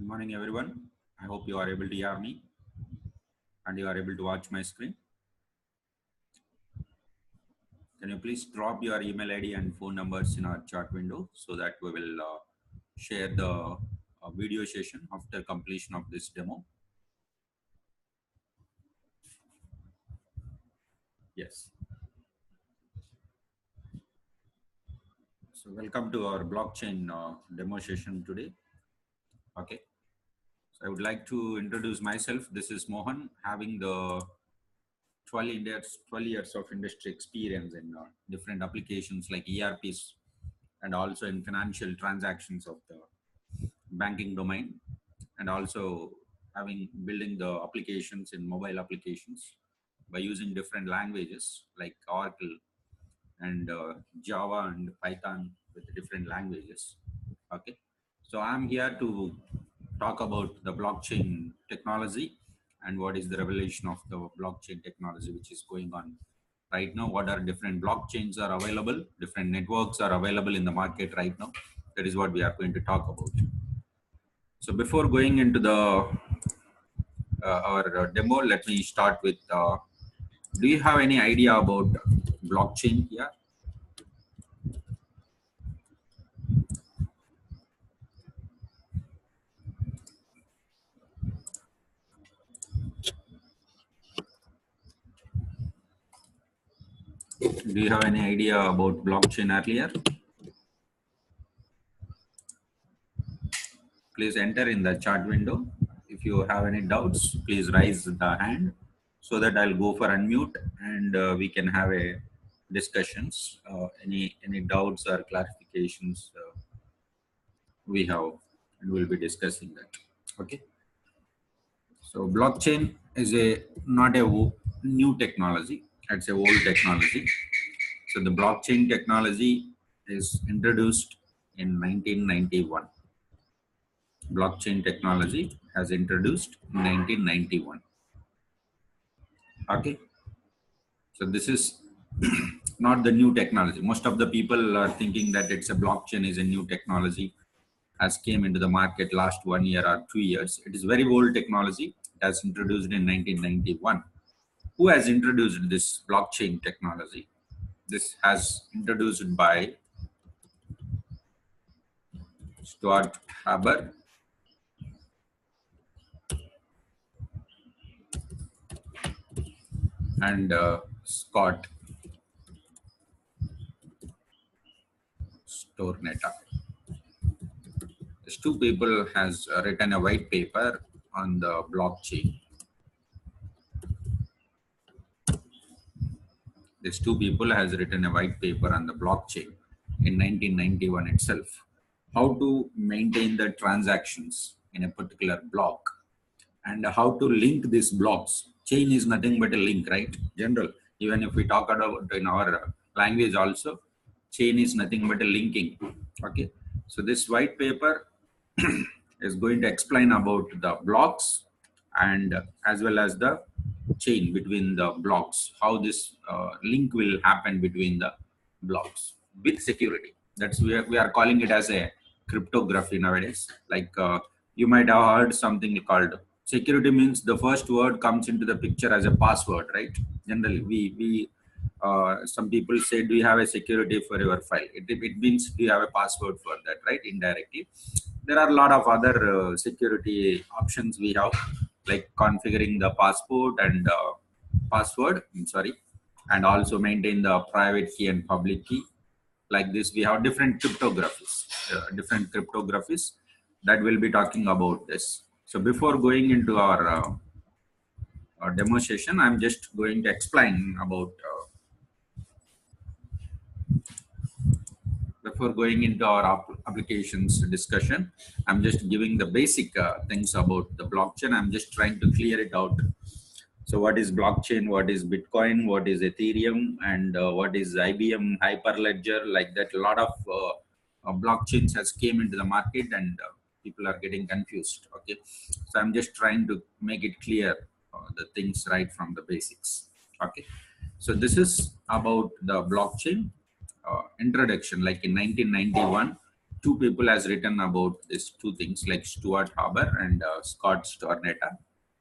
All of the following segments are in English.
Good morning, everyone. I hope you are able to hear me and you are able to watch my screen. Can you please drop your email ID and phone numbers in our chat window so that we will share the video session after completion of this demo? Yes. So welcome to our blockchain demo session today. Okay. So I would like to introduce myself. This is Mohan, having the 12 years of industry experience in different applications like ERPs and also in financial transactions of the banking domain, and also having building the applications in mobile applications by using different languages like Oracle and Java and Python with different languages. Okay, so I'm here to talk about the blockchain technology and what is the revelation of the blockchain technology which is going on right now. What are different blockchains are available, different networks are available in the market right now. That is what we are going to talk about. So before going into the our demo, let me start with, do you have any idea about blockchain here? Do you have any idea about blockchain earlier? Please enter in the chat window. If you have any doubts, please raise the hand so that I'll go for unmute and we can have a discussions. Any doubts or clarifications we have, and we'll be discussing that. Okay. So blockchain is not a new technology; it's a old technology. So the blockchain technology is introduced in 1991. Blockchain technology has introduced in 1991. Okay, so this is not the new technology. Most of the people are thinking that it's a blockchain is a new technology has came into the market last 1 year or 2 years. It is very old technology. It has introduced in 1991. Who has introduced this blockchain technology? This has introduced by Stuart Haber and Scott Stornetta. These two people has written a white paper on the blockchain. These two people has written a white paper on the blockchain in 1991 itself. How to maintain the transactions in a particular block and how to link these blocks. Chain is nothing but a link, right? General, even if we talk about in our language also, chain is nothing but a linking. Okay, so this white paper is going to explain about the blocks and as well as the chain between the blocks, how this link will happen between the blocks with security. That's we are calling it as a cryptography nowadays. Like you might have heard something called security. Means the first word comes into the picture as a password, right? Generally we some people say, do you have a security for your file? It means, do you have a password for that, right? Indirectly there are a lot of other security options we have, like configuring the passport and password, I'm sorry, and also maintain the private key and public key. Like this we have different cryptographies that we'll be talking about this. So before going into our demo session, I'm just going to explain about before going into our applications discussion, I'm just giving the basic things about the blockchain. I'm just trying to clear it out. So what is blockchain, what is Bitcoin, what is Ethereum, and what is IBM Hyper Ledger? Like that, a lot of blockchains has came into the market and people are getting confused. Okay, so I'm just trying to make it clear the things right from the basics. Okay, so this is about the blockchain introduction. Like in 1991, two people has written about these two things, like Stuart Haber and Scott Stornetta.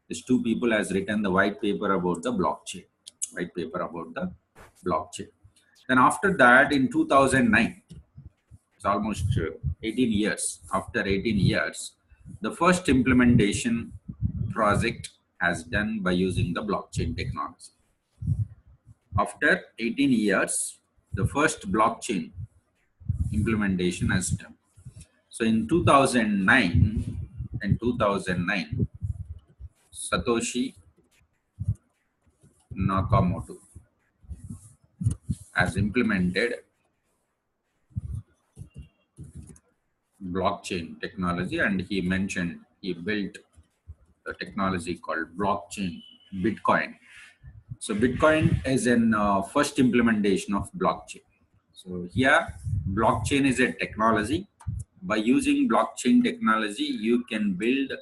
These two people has written the white paper about the blockchain. White paper about the blockchain. Then after that, in 2009, it's almost 18 years. After 18 years, the first implementation project has done by using the blockchain technology. After 18 years, the first blockchain implementation has done. So in 2009, Satoshi Nakamoto has implemented blockchain technology, and he mentioned he built a technology called blockchain, Bitcoin. So Bitcoin is an first implementation of blockchain. So here, blockchain is a technology. By using blockchain technology, you can build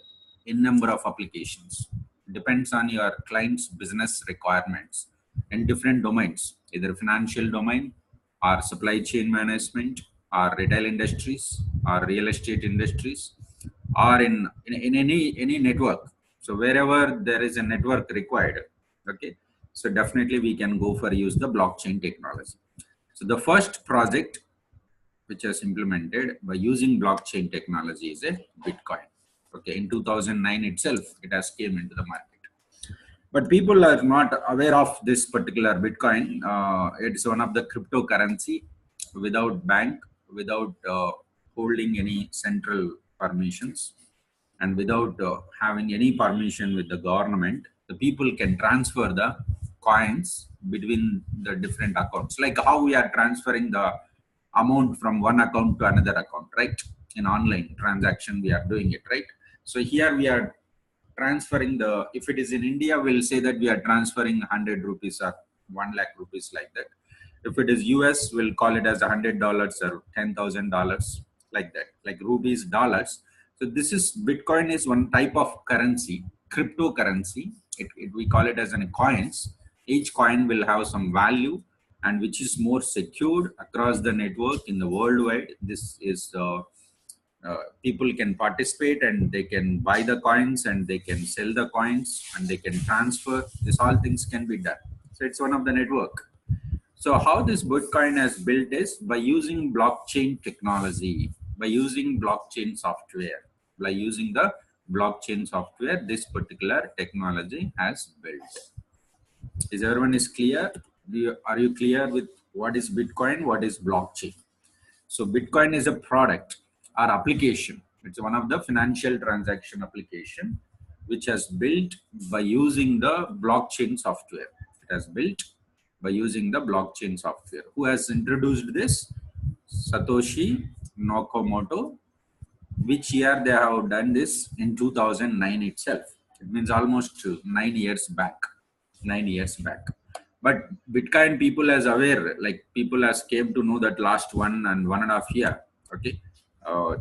a number of applications. Depends on your client's business requirements in different domains, either financial domain or supply chain management or retail industries or real estate industries or in any network. So wherever there is a network required, okay, so definitely we can go for use the blockchain technology. So the first project which was implemented by using blockchain technology is a Bitcoin. Okay, in 2009 itself, it has came into the market. But people are not aware of this particular Bitcoin. It's one of the cryptocurrency without bank, without holding any central permissions, and without having any permission with the government. The people can transfer the coins between the different accounts, like how we are transferring the amount from one account to another account, right? In online transaction, we are doing it, right? So here we are transferring the, if it is in India, we'll say that we are transferring 100 rupees or 1 lakh rupees, like that. If it is US, we'll call it as $100 or $10,000, like that, like rupees, dollars. So this is Bitcoin is one type of currency, cryptocurrency. We call it as an coins. Each coin will have some value, and which is more secured across the network in the worldwide. This is people can participate and they can buy the coins and they can sell the coins and they can transfer. This all things can be done. So it's one of the network. So how this Bitcoin has built is by using blockchain technology, by using blockchain software, by using the blockchain software, this particular technology has built. Is everyone is clear? Are you clear with what is Bitcoin, what is blockchain? So Bitcoin is a product or application. It's one of the financial transaction application which has built by using the blockchain software. It has built by using the blockchain software. Who has introduced this? Satoshi Nakamoto. Which year they have done this? In 2009 itself. It means almost 9 years back. 9 years back. But Bitcoin people as aware, like people has came to know that last 1.5 year. Okay,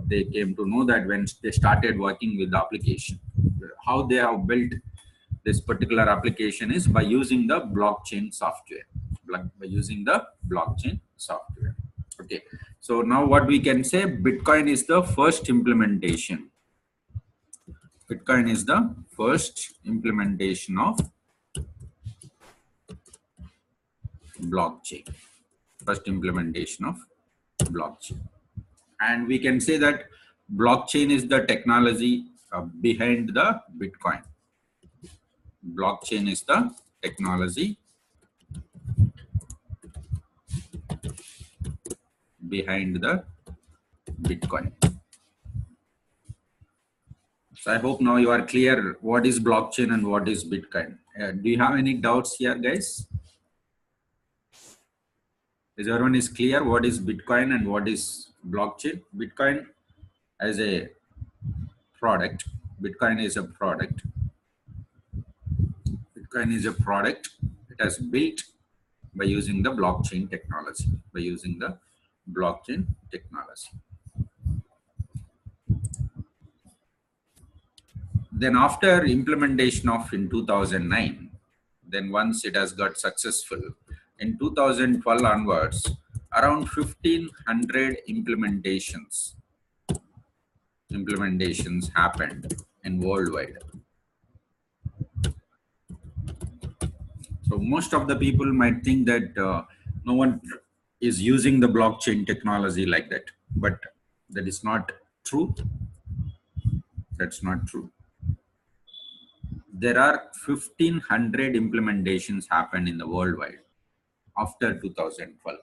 they came to know that when they started working with the application. How they have built this particular application is by using the blockchain software. By using the blockchain software. Okay, so now what we can say, Bitcoin is the first implementation. Bitcoin is the first implementation of blockchain. First implementation of blockchain. And we can say that blockchain is the technology behind the Bitcoin. Blockchain is the technology behind the Bitcoin. So I hope now you are clear what is blockchain and what is Bitcoin. Do you have any doubts here, guys? Is everyone is clear what is Bitcoin and what is blockchain? Bitcoin as a product. Bitcoin is a product. Bitcoin is a product. It has built by using the blockchain technology. By using the blockchain technology. Then after implementation of in 2009, then once it has got successful, in 2012 onwards, around 1500 implementations implementations happened in worldwide. So most of the people might think that no one is using the blockchain technology like that, but that is not true. That's not true. There are 1,500 implementations happened in the worldwide after 2012.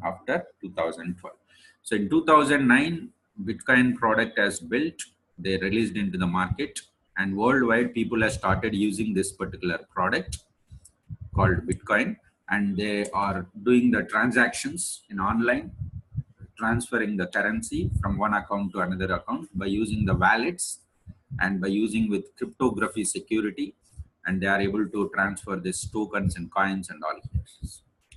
After 2012. So in 2009, Bitcoin product has built, they released into the market, and worldwide people have started using this particular product called Bitcoin, and they are doing the transactions in online, transferring the currency from one account to another account by using the wallets and by using with cryptography security, and they are able to transfer these tokens and coins and all.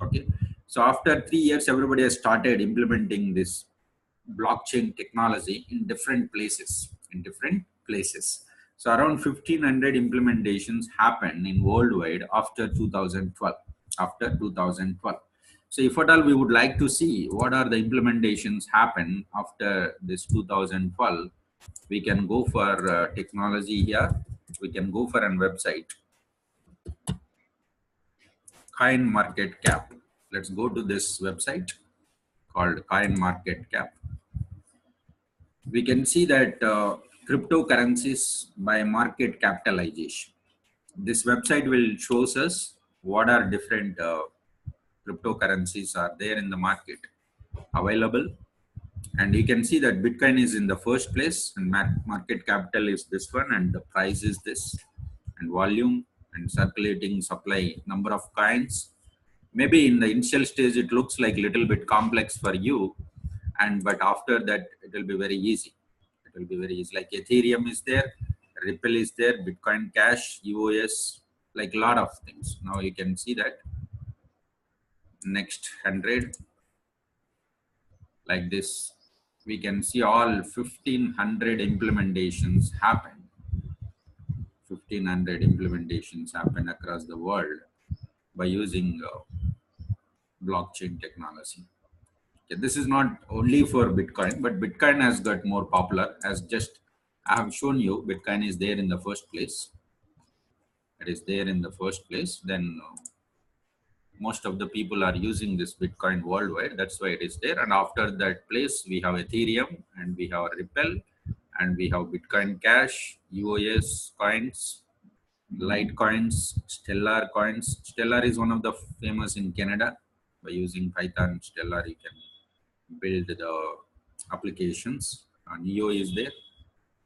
Okay, so after 3 years, everybody has started implementing this blockchain technology in different places. So around 1,500 implementations happened in worldwide after 2012. After 2012. So if at all we would like to see what are the implementations happen after this 2012, we can go for technology here. We can go for a website, Coin Market Cap. Let's go to this website called Coin Market Cap. We can see that cryptocurrencies by market capitalization. This website will shows us what are different cryptocurrencies are there in the market available, and you can see that Bitcoin is in the first place, and market capital is this one, and the price is this, and volume and circulating supply number of coins. Maybe in the initial stage it looks like little bit complex for you, and but after that it will be very easy. It will be very easy. Like Ethereum is there, Ripple is there, Bitcoin Cash, EOS, like a lot of things. Now you can see that next 100 like this. We can see all 1,500 implementations happen. 1,500 implementations happen across the world by using blockchain technology. Okay, this is not only for Bitcoin, but Bitcoin has got more popular. As just I have shown you, Bitcoin is there in the first place. It is there in the first place. Then most of the people are using this Bitcoin worldwide. That's why it is there. And after that place, we have Ethereum, and we have Ripple, and we have Bitcoin Cash, EOS coins, Litecoins, Stellar coins. Stellar is one of the famous in Canada. By using Python Stellar, you can build the applications. Neo is there,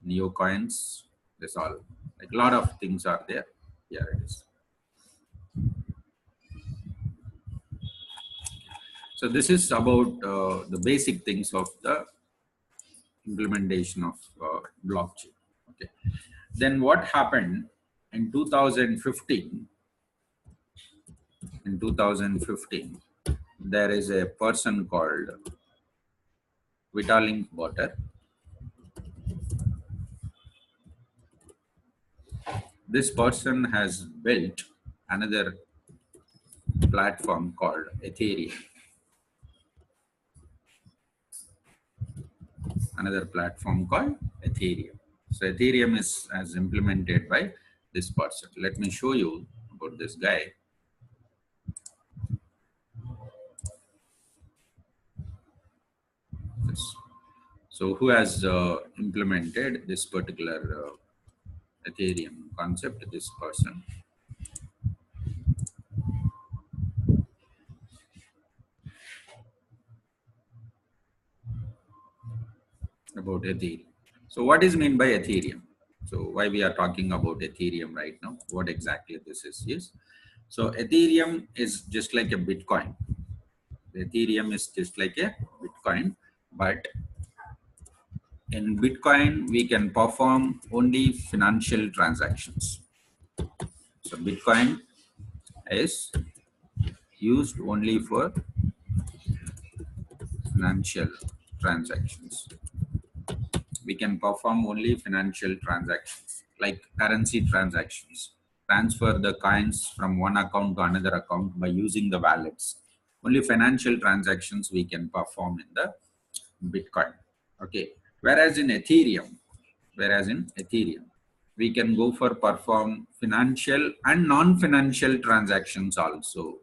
Neo coins. That's all. Like a lot of things are there. Here it is. So this is about the basic things of the implementation of blockchain. Okay. Then what happened in 2015? In 2015, there is a person called Vitalik Buterin. This person has built another platform called Ethereum. Another platform called Ethereum. So Ethereum is as implemented by this person. Let me show you about this guy. This. So who has implemented this particular Ethereum concept? This person. About Ethereum. So what is meant by Ethereum? So why we are talking about Ethereum right now? What exactly this is? Yes. So Ethereum is just like a Bitcoin. Ethereum is just like a Bitcoin, but in Bitcoin we can perform only financial transactions. So Bitcoin is used only for financial transactions. We can perform only financial transactions like currency transactions, transfer the coins from one account to another account by using the wallets. Only financial transactions we can perform in the Bitcoin. Okay. Whereas in Ethereum, Whereas in Ethereum, we can go for perform financial and non-financial transactions also.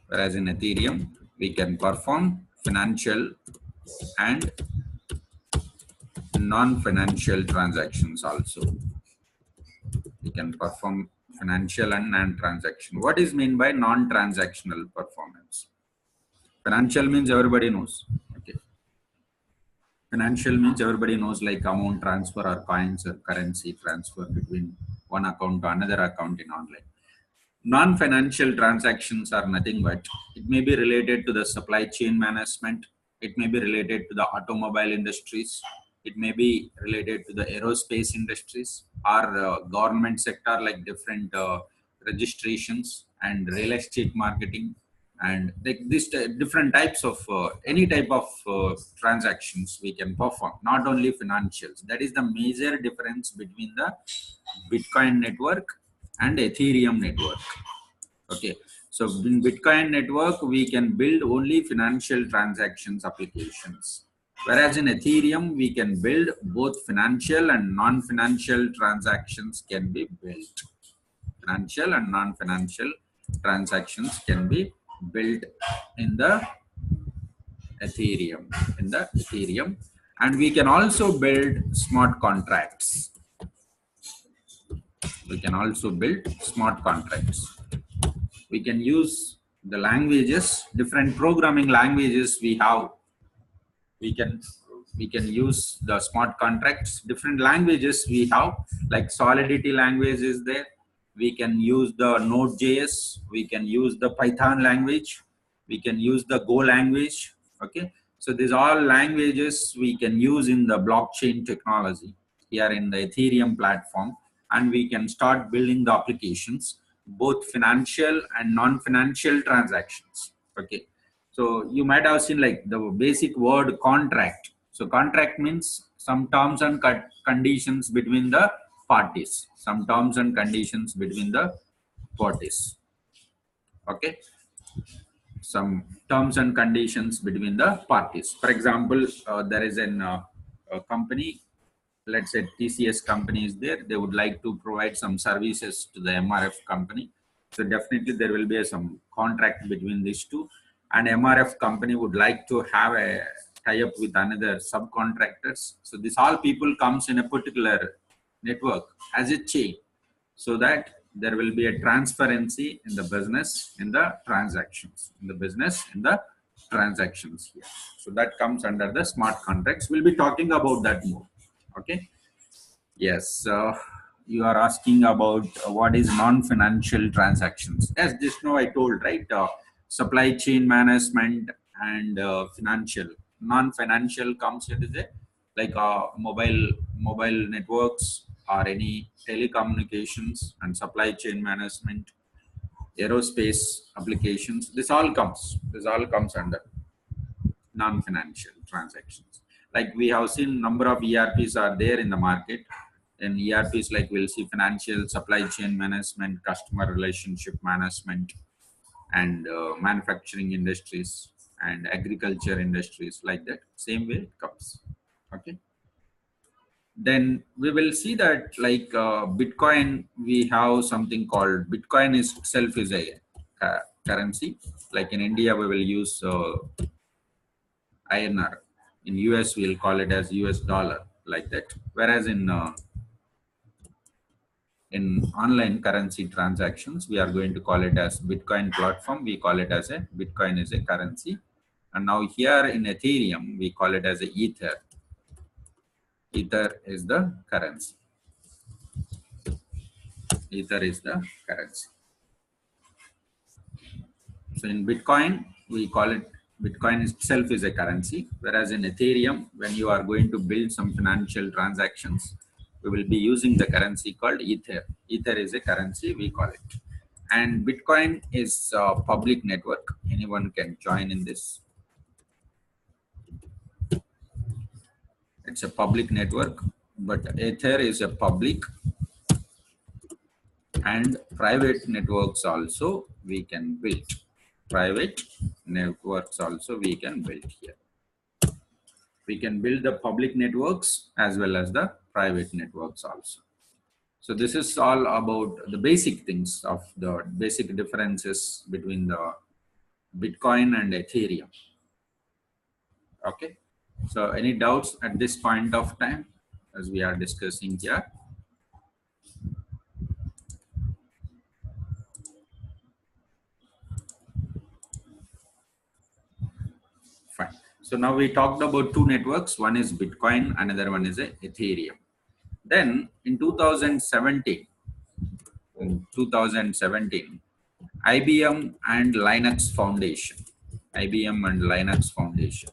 Whereas in Ethereum, we can perform financial and non-financial transactions also. We can perform financial and non-transaction. What is meant by non-transactional performance? Financial means everybody knows. Okay. Financial means everybody knows, like amount transfer or coins or currency transfer between one account to another account in online. Non-financial transactions are nothing but it may be related to the supply chain management. It may be related to the automobile industries. It may be related to the aerospace industries or government sector, like different registrations and real estate marketing, and like this different types of any type of transactions we can perform, not only financials. That is the major difference between the Bitcoin network and Ethereum network. Okay, so in Bitcoin network we can build only financial transactions applications, whereas in Ethereum we can build both financial and non-financial transactions can be built. Financial and non-financial transactions can be built in the Ethereum, and we can also build smart contracts. We can also build smart contracts. We can use the languages, different programming languages we have. We can use the smart contracts, different languages we have, like Solidity language is there. We can use the Node.js. We can use the Python language. We can use the Go language. Okay, so these all languages we can use in the blockchain technology here in the Ethereum platform, and we can start building the applications, both financial and non-financial transactions. Okay, so you might have seen like the basic word contract. So contract means some terms and conditions between the parties. Some terms and conditions between the parties. Okay, some terms and conditions between the parties. For example, there is a company, let's say TCS company is there. They would like to provide some services to the MRF company. So definitely there will be some contract between these two. And MRF company would like to have a tie-up with another subcontractors. So this all people comes in a particular network as a chain, so that there will be a transparency in the business, in the transactions, in the business, in the transactions here. So that comes under the smart contracts. We'll be talking about that more. Okay. Yes. You are asking about what is non-financial transactions. As just now I told, right? Supply chain management and financial. Non-financial comes into like mobile networks or any telecommunications and supply chain management, aerospace applications. This all comes under non-financial transactions. Like we have seen number of ERPs are there in the market, and ERPs like we'll see financial, supply chain management, customer relationship management, and manufacturing industries and agriculture industries, like that. Same way it comes. Okay. Then we will see that like Bitcoin, we have something called Bitcoin is itself is a currency. Like in India, we will use INR. In US, we'll call it as US dollar, like that. Whereas in online currency transactions, we are going to call it as Bitcoin platform. We call it as a Bitcoin is a currency. And now here in Ethereum, we call it as a Ether. Ether is the currency. Ether is the currency. So in Bitcoin, we call it Bitcoin itself is a currency. Whereas in Ethereum, when you are going to build some financial transactions, we will be using the currency called Ether. Ether is a currency, we call it. And Bitcoin is a public network. Anyone can join in this. It's a public network, but Ether is a public, and private networks also we can build. private networks also we can build here. We can build the public networks as well as the private networks also. So this is all about the basic things of the basic differences between the Bitcoin and Ethereum. Okay. So any doubts at this point of time as we are discussing here? Fine. So now we talked about two networks. One is Bitcoin, another one is Ethereum. Then in 2017, IBM and Linux Foundation,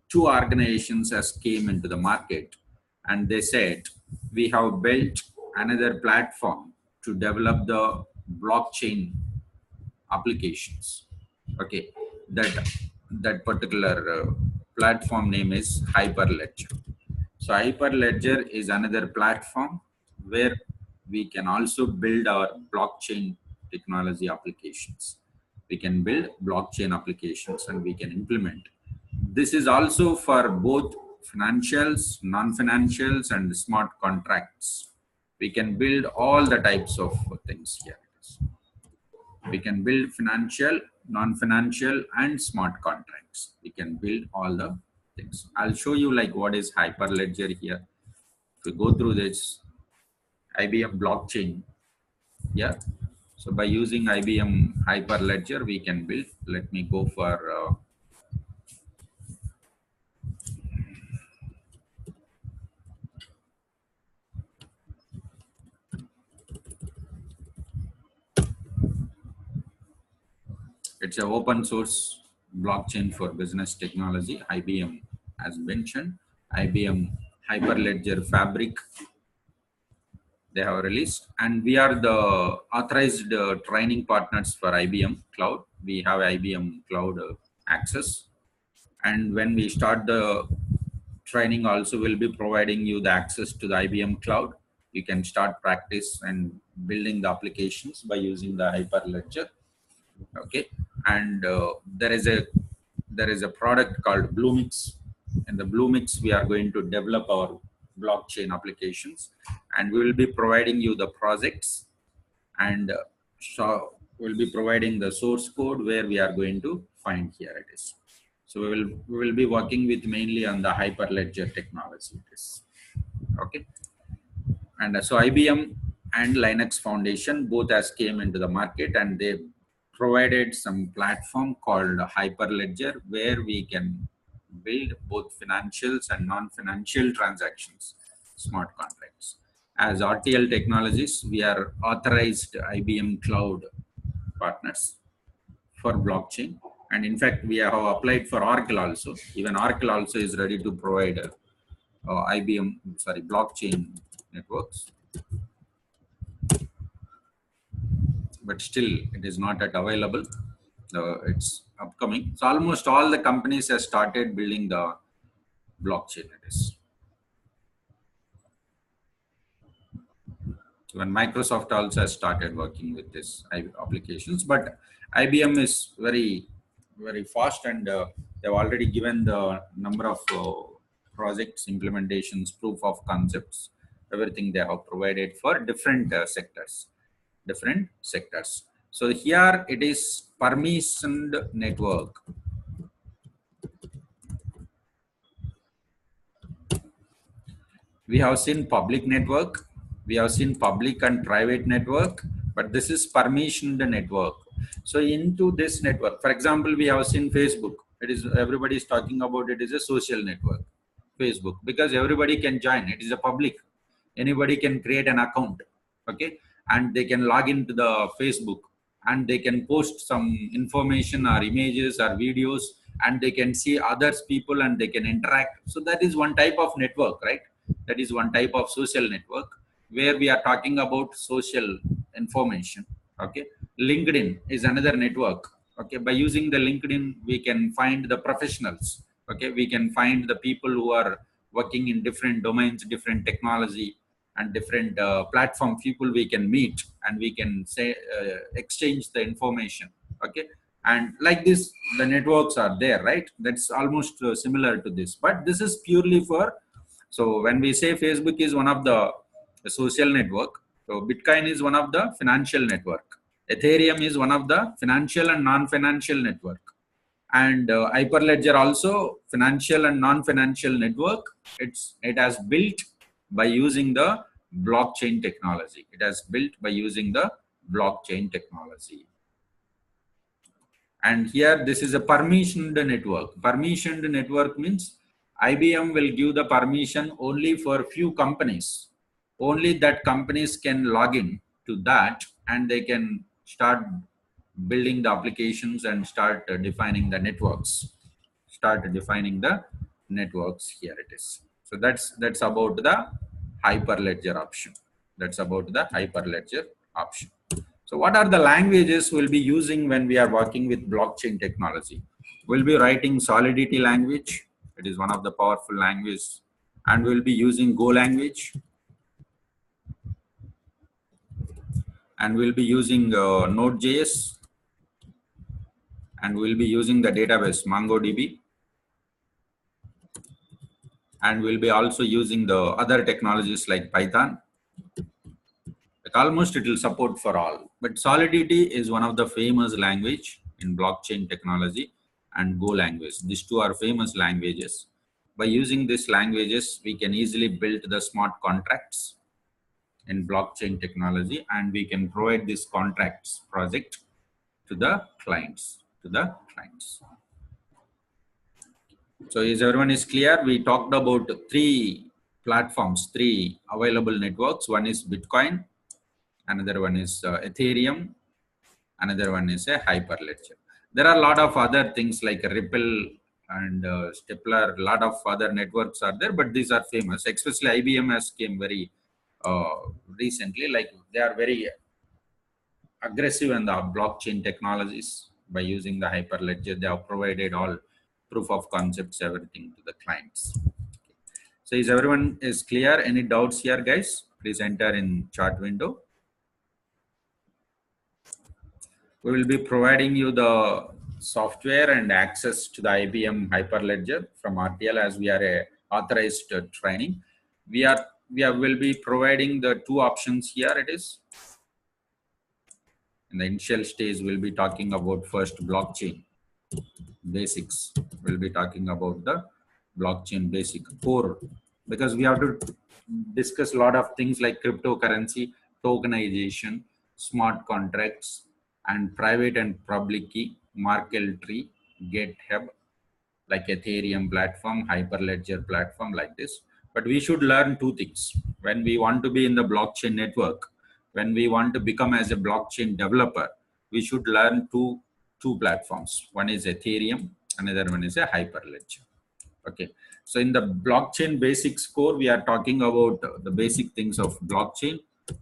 two organizations has came into the market, and they said we have built another platform to develop the blockchain applications. Okay, that particular platform name is Hyper Ledger. So Hyper Ledger is another platform where we can also build our blockchain technology applications. We can build blockchain applications and we can implement. This is also for both financials, non-financials, and smart contracts. We can build all the types of things here. We can build financial, non-financial, and smart contracts. We can build all the things. I'll show you like what is Hyperledger here. If we go through this IBM blockchain, yeah. So by using IBM Hyperledger, we can build. Let me go for it's an open source blockchain for business technology. IBM has mentioned IBM Hyperledger Fabric they have released, and we are the authorized training partners for IBM Cloud. We have IBM Cloud access, and when we start the training also will be providing you the access to the IBM Cloud. You can start practice and building the applications by using the Hyperledger. Okay, and there is a product called Bluemix. In the Bluemix, we are going to develop our blockchain applications, and we will be providing you the projects, and so we'll be providing the source code where we are going to find here it is. So we will be working with mainly on the Hyperledger technology. It is okay, and so IBM and Linux Foundation both has came into the market, and they provided some platform called Hyperledger where we can build both financials and non-financial transactions, smart contracts. As RTL Technologies, we are authorized IBM Cloud partners for blockchain. And in fact, we have applied for Oracle also. Even Oracle also is ready to provide blockchain networks. But still it is not yet available. It's upcoming. So almost all the companies have started building the blockchain. It is. When Microsoft also has started working with this applications, but IBM is very, very fast, and they've already given the number of projects, implementations, proof of concepts, everything they have provided for different sectors. So here it is permissioned network. We have seen public network, we have seen public and private network, but this is permissioned network. So into this network, for example, we have seen Facebook. It is everybody is talking about it is a social network, Facebook, because everybody can join. It is a public. Anybody can create an account, okay, and they can log into the Facebook, and they can post some information or images or videos, and they can see others people and they can interact. So that is one type of network, right? That is one type of social network where we are talking about social information. Okay, LinkedIn is another network. Okay, by using the LinkedIn, we can find the professionals. Okay, we can find the people who are working in different domains, different technology, and different platform people we can meet, and we can say exchange the information. Okay, And like this, the networks are there, right? That's almost similar to this, but this is purely for, so when we say Facebook is one of the social network, so Bitcoin is one of the financial network. Ethereum is one of the financial and non-financial network. And Hyperledger also financial and non-financial network. It has built by using the blockchain technology. It has built by using the blockchain technology. And here this is a permissioned network. Permissioned network means IBM will give the permission only for few companies. Only that companies can log in to that, and they can start building the applications and start defining the networks. Start defining the networks. Here it is. So that's about the Hyperledger option. That's about the Hyperledger option. So what are the languages we'll be using when we are working with blockchain technology? We'll be writing Solidity language. It is one of the powerful languages. And we'll be using Go language. And we'll be using Node.js. And we'll be using the database MongoDB. And we'll be also using the other technologies like Python. Almost it will support for all. But Solidity is one of the famous language in blockchain technology, and Go language. These two are famous languages. By using these languages, we can easily build the smart contracts in blockchain technology, and we can provide this contracts project to the clients. So as everyone is clear, we talked about three platforms, three available networks. One is Bitcoin, another one is Ethereum, another one is a Hyperledger. There are a lot of other things like Ripple and Stapler. A lot of other networks are there, but these are famous. Especially IBM has came very recently. Like they are very aggressive in the blockchain technologies. By using the Hyperledger, they have provided all proof of concepts, everything to the clients. So is everyone is clear? Any doubts here, guys? Please enter in chat window. We will be providing you the software and access to the IBM Hyperledger from RTL, as we are a authorized training. We will be providing the two options here. It is in the initial stage. We'll be talking about first blockchain basics. We'll be talking about the blockchain basic core, because we have to discuss a lot of things like cryptocurrency, tokenization, smart contracts, and private and public key, Merkle tree, GitHub, like Ethereum platform, Hyperledger platform, like this. But we should learn two things. When we want to be in the blockchain network, when we want to become as a blockchain developer, we should learn two platforms. One is Ethereum, another one is a Hyperledger. Okay. So in the blockchain basics core, we are talking about the basic things of blockchain.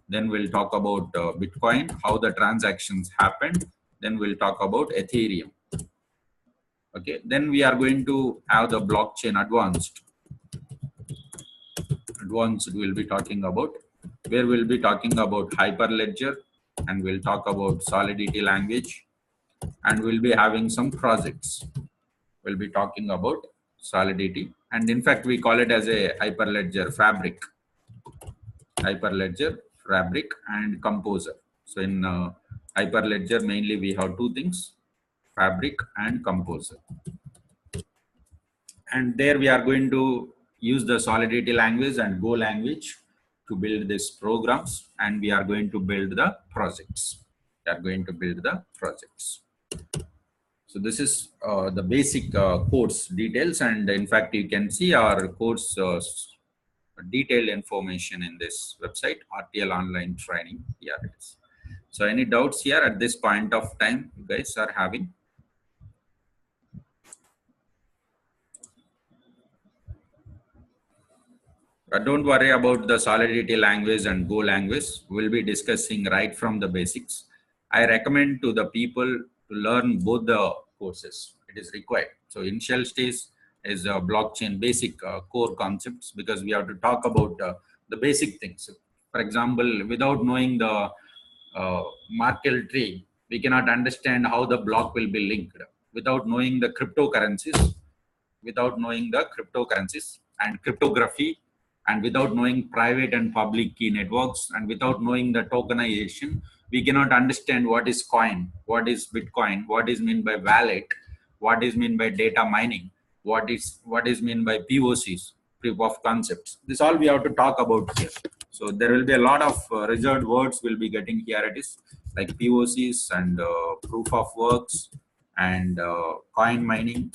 Then we'll talk about Bitcoin, how the transactions happened. Then we'll talk about Ethereum. Okay. Then we are going to have the blockchain advanced. We'll be talking about, where we'll be talking about Hyperledger, and we'll talk about Solidity language, and we'll be having some projects. We'll be talking about Solidity, and in fact we call it as a Hyperledger fabric. Hyperledger fabric and composer. So in Hyperledger mainly we have two things, fabric and composer. And there we are going to use the Solidity language and Go language to build these programs, and we are going to build the projects. So this is the basic course details, and in fact you can see our course detailed information in this website, RTL online training. Here it is. So any doubts here at this point of time you guys are having? Don't worry about the Solidity language and Go language. We'll be discussing right from the basics. I recommend to the people to learn both the courses. It is required. So initial stage is blockchain basic core concepts, because we have to talk about the basic things. For example, without knowing the Merkle tree, We cannot understand how the block will be linked without knowing the cryptocurrencies, and cryptography, and without knowing private and public key networks, and without knowing the tokenization. We cannot understand what is coin, what is Bitcoin, what is meant by wallet, what is meant by data mining, what is meant by POCs, proof of concepts. This all we have to talk about here. So there will be a lot of reserved words we'll be getting here. It is like POCs and proof of works and coin mining.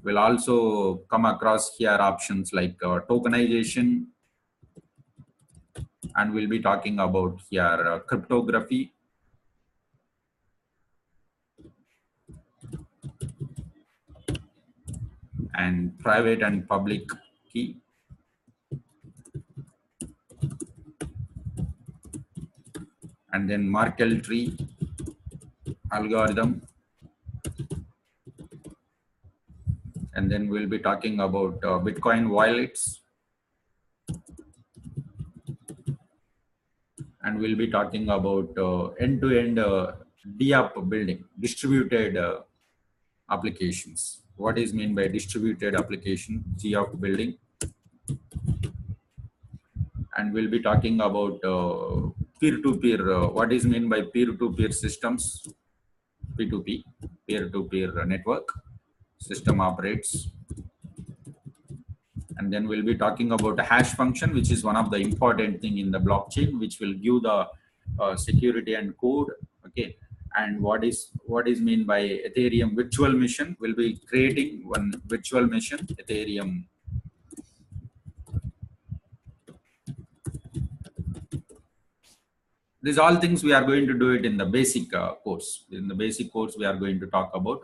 We'll also come across here options like tokenization, and we'll be talking about here cryptography, and private and public key, and then Merkle tree algorithm, and then we'll be talking about Bitcoin wallets, and we'll be talking about end-to-end DApp building, distributed applications. What is meant by distributed application, GApp building, and we'll be talking about peer-to-peer. What is meant by peer-to-peer systems, P2P, peer-to-peer network system operates. And then we'll be talking about a hash function, which is one of the important thing in the blockchain, which will give the security and code. Okay, and what is mean by Ethereum virtual machine? We'll be creating one virtual machine, Ethereum. These all things we are going to do it in the basic course. In the basic course, we are going to talk about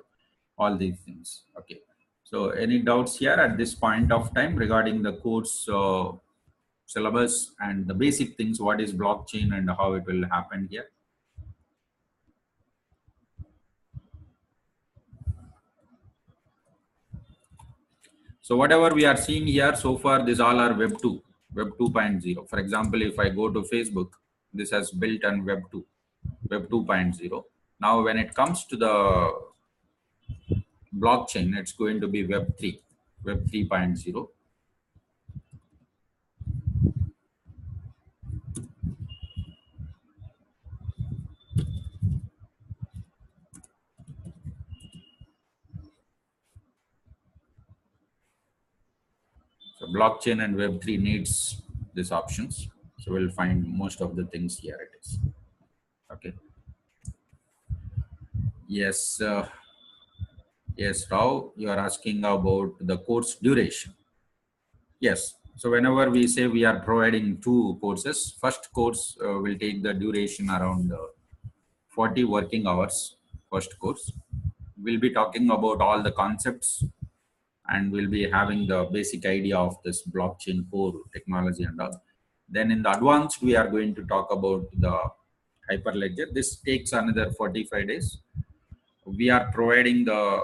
all these things. Okay. So any doubts here at this point of time regarding the course syllabus and the basic things, what is blockchain and how it will happen here? So whatever we are seeing here so far, these all are Web 2, Web 2.0. For example, if I go to Facebook, this has built on Web 2, Web 2.0. Now, when it comes to the blockchain, it's going to be Web 3, Web 3.0. So blockchain and Web3 needs these options. So we'll find most of the things here it is. Okay. Yes. Yes, Rao, you are asking about the course duration. Yes. So whenever we say we are providing two courses, first course will take the duration around 40 working hours, first course. We'll be talking about all the concepts, and we'll be having the basic idea of this blockchain core technology and all. Then in the advanced, we are going to talk about the Hyperledger. This takes another 45 days. We are providing the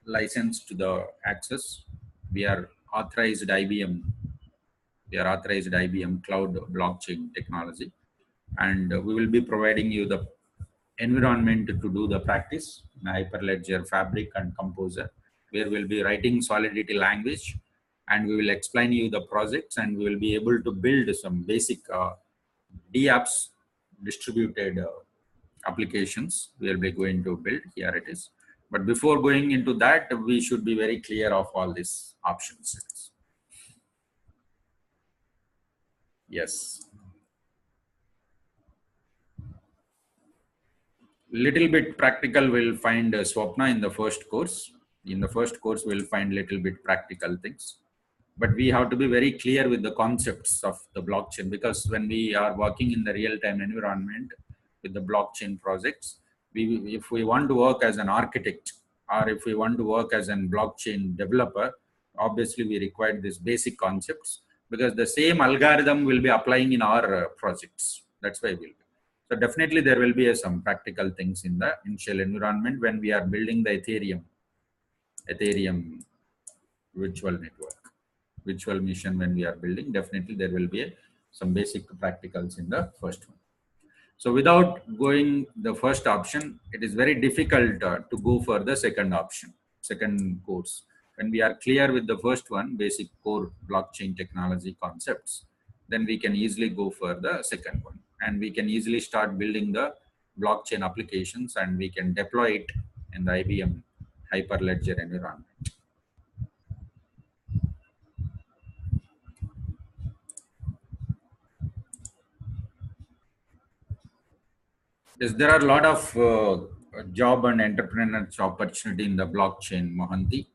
license to the access. We are authorized IBM. We are authorized IBM cloud blockchain technology, and we will be providing you the environment to do the practice, Hyperledger, Fabric, and Composer, where we'll be writing Solidity language, and we will explain you the projects, and we will be able to build some basic DApps, distributed applications. We will be going to build. Here it is. But before going into that, we should be very clear of all these options. Yes. Little bit practical we'll find Swapna in the first course. In the first course, we'll find little bit practical things. But we have to be very clear with the concepts of the blockchain, because when we are working in the real-time environment with the blockchain projects, if we want to work as an architect, or if we want to work as a blockchain developer, obviously we require these basic concepts, because the same algorithm will be applying in our projects. That's why we'll be. So definitely there will be some practical things in the initial environment when we are building the Ethereum virtual network, virtual machine. When we are building, definitely there will be some basic practicals in the first one. So without going the first option, it is very difficult to go for the second option, second course. When we are clear with the first one, basic core blockchain technology concepts, then we can easily go for the second one, and we can easily start building the blockchain applications, and we can deploy it in the IBM Hyper Ledger environment. Yes, there are a lot of job and entrepreneurship opportunity in the blockchain, Mohanty.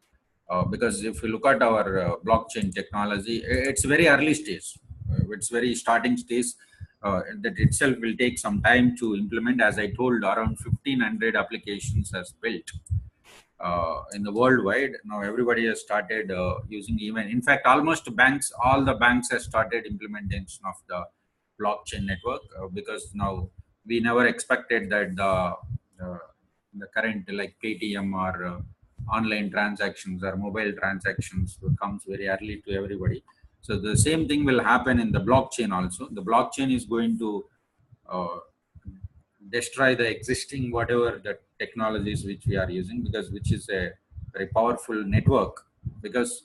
Because if you look at our blockchain technology, it's very early stage. It's very starting stage. That itself will take some time to implement. As I told, around 1,500 applications has built in the worldwide. Now everybody has started using, even in fact almost banks, all the banks have started implementation of the blockchain network, because now we never expected that uh, the current like Paytm or online transactions or mobile transactions comes very early to everybody. So the same thing will happen in the blockchain also. The blockchain is going to uh, destroy the existing whatever the technologies which we are using, because which is a very powerful network. Because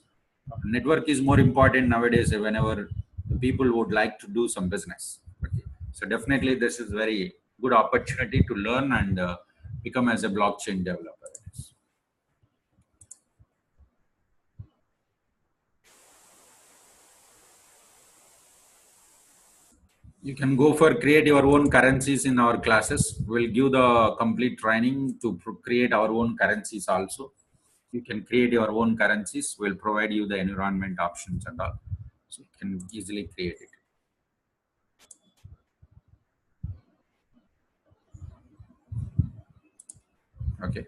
network is more important nowadays whenever the people would like to do some business. Okay. So definitely this is very good opportunity to learn and become as a blockchain developer. You can go for create your own currencies in our classes. We'll give the complete training to create our own currencies also. You can create your own currencies. We'll provide you the environment options and all. So you can easily create it. Okay.